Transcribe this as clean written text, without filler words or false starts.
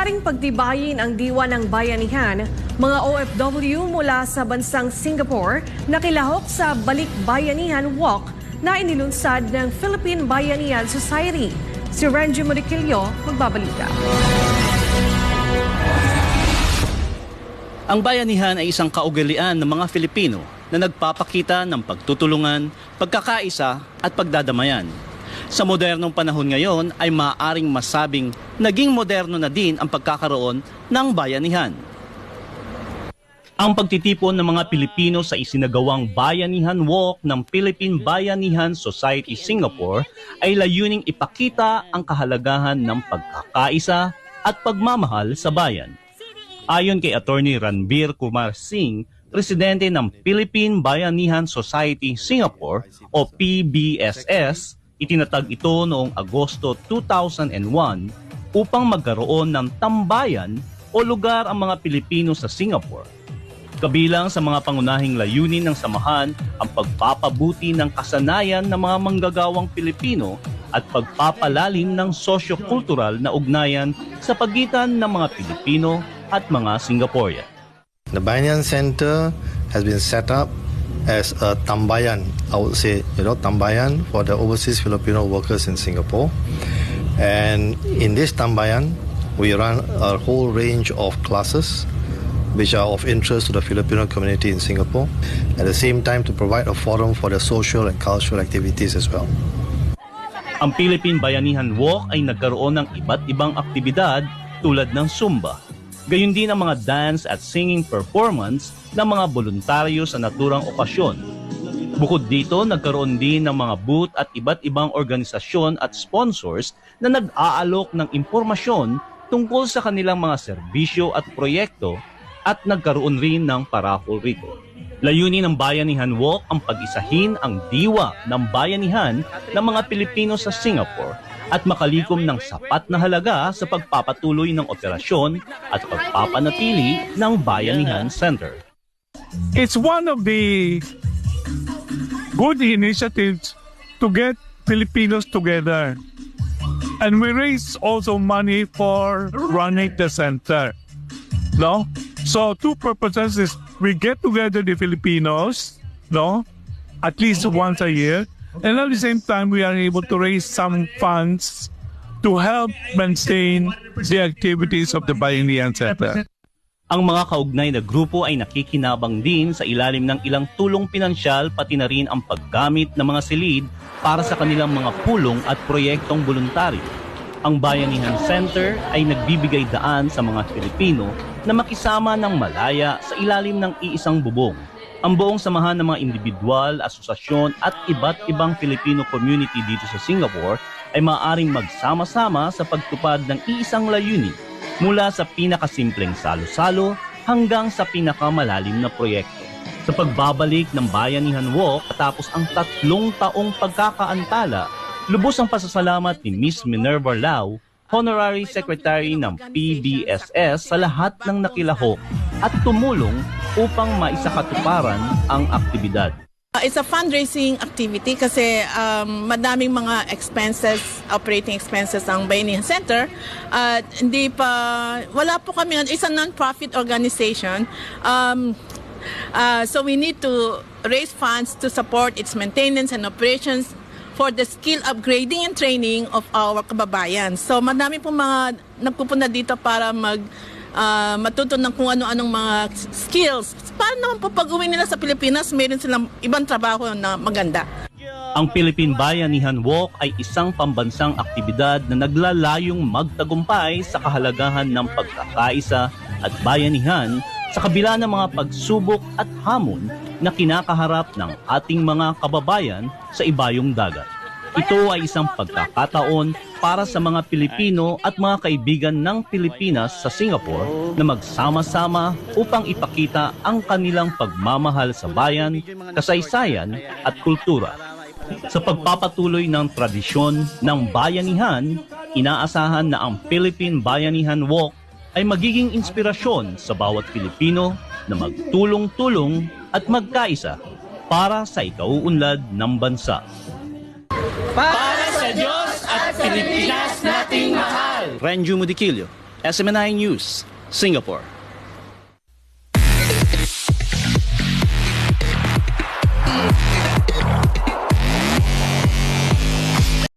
Hangaring pagtibayin ang diwa ng bayanihan, mga OFW mula sa bansang Singapore nakilahok sa Balik Bayanihan Walk na inilunsad ng Philippine Bayanihan Society. Si Renjo Modiquillo magbabalita. Ang bayanihan ay isang kaugalian ng mga Filipino na nagpapakita ng pagtutulungan, pagkakaisa at pagdadamayan. Sa modernong panahon ngayon ay maaaring masabing naging moderno na din ang pagkakaroon ng bayanihan. Ang pagtitipon ng mga Pilipino sa isinagawang Bayanihan Walk ng Philippine Bayanihan Society Singapore ay layuning ipakita ang kahalagahan ng pagkakaisa at pagmamahal sa bayan. Ayon kay Attorney Ranbir Kumar Singh, presidente ng Philippine Bayanihan Society Singapore o PBSS, itinatag ito noong Agosto 2001 upang magkaroon ng tambayan o lugar ang mga Pilipino sa Singapore. Kabilang sa mga pangunahing layunin ng samahan ang pagpapabuti ng kasanayan ng mga manggagawang Pilipino at pagpapalalim ng sosyo-kultural na ugnayan sa pagitan ng mga Pilipino at mga Singaporean. The Bayanihan Center has been set up as a tambayan, I would say, tambayan for the overseas Filipino workers in Singapore. And in this tambayan, we run a whole range of classes which are of interest to the Filipino community in Singapore, at the same time to provide a forum for the social and cultural activities as well. Ang Philippine Bayanihan Walk ay nagkaroon ng iba't ibang aktibidad tulad ng Zumba. Gayon din ang mga dance at singing performance ng mga voluntaryo sa naturang okasyon. Bukod dito, nagkaroon din ng mga booth at iba't ibang organisasyon at sponsors na nag-aalok ng impormasyon tungkol sa kanilang mga serbisyo at proyekto at nagkaroon rin ng paraffle rito. Layunin ng Bayanihan Walk ang pag-isahin ang diwa ng bayanihan ng mga Pilipino sa Singapore at makalikom ng sapat na halaga sa pagpapatuloy ng operasyon at pagpapanatili ng Bayanihan Center. It's one of the good initiatives to get Filipinos together. And we raise also money for running the center. No? So two purposes is we get together the Filipinos, at least once a year. And at the same time, we are able to raise some funds to help maintain the activities of the Bayanihan Center. Ang mga kaugnay na grupo ay nakikinabang din sa ilalim ng ilang tulong pinansyal pati na rin ang paggamit ng mga silid para sa kanilang mga pulong at proyektong voluntaryo. Ang Bayanihan Center ay nagbibigay daan sa mga Pilipino na makisama ng malaya sa ilalim ng iisang bubong. Ang buong samahan ng mga individual, asosasyon at iba't ibang Filipino community dito sa Singapore ay maaaring magsama-sama sa pagtupad ng iisang layunin mula sa pinakasimpleng salo-salo hanggang sa pinakamalalim na proyekto. Sa pagbabalik ng Bayanihan Walk katapos ang 3 taong pagkakaantala, lubos ang pasasalamat ni Miss Minerva Lau, Honorary Secretary ng PBSS sa lahat ng nakilahok at tumulong upang maisakatuparan ang aktibidad. It's a fundraising activity kasi madaming mga expenses, operating expenses ang Bayanihan Center. Wala po kami, it's a non-profit organization. So we need to raise funds to support its maintenance and operations for the skill upgrading and training of our kababayan. So madami po mga nagpupunta dito para matuto ng kung ano-anong mga skills. Para naman po pag-uwi nila sa Pilipinas, mayroon silang ibang trabaho na maganda. Ang Philippine Bayanihan Walk ay isang pambansang aktibidad na naglalayong magtagumpay sa kahalagahan ng pagkakaisa at bayanihan sa kabila ng mga pagsubok at hamon na kinakaharap ng ating mga kababayan sa ibayong dagat. Ito ay isang pagkakataon para sa mga Pilipino at mga kaibigan ng Pilipinas sa Singapore na magsama-sama upang ipakita ang kanilang pagmamahal sa bayan, kasaysayan at kultura. Sa pagpapatuloy ng tradisyon ng bayanihan, inaasahan na ang Philippine Bayanihan Walk ay magiging inspirasyon sa bawat Pilipino na magtulong-tulong at magkaisa para sa ikauunlad ng bansa. Para sa Diyos at Pilipinas nating mahal! Renjo Modiquillo, SMNI News, Singapore.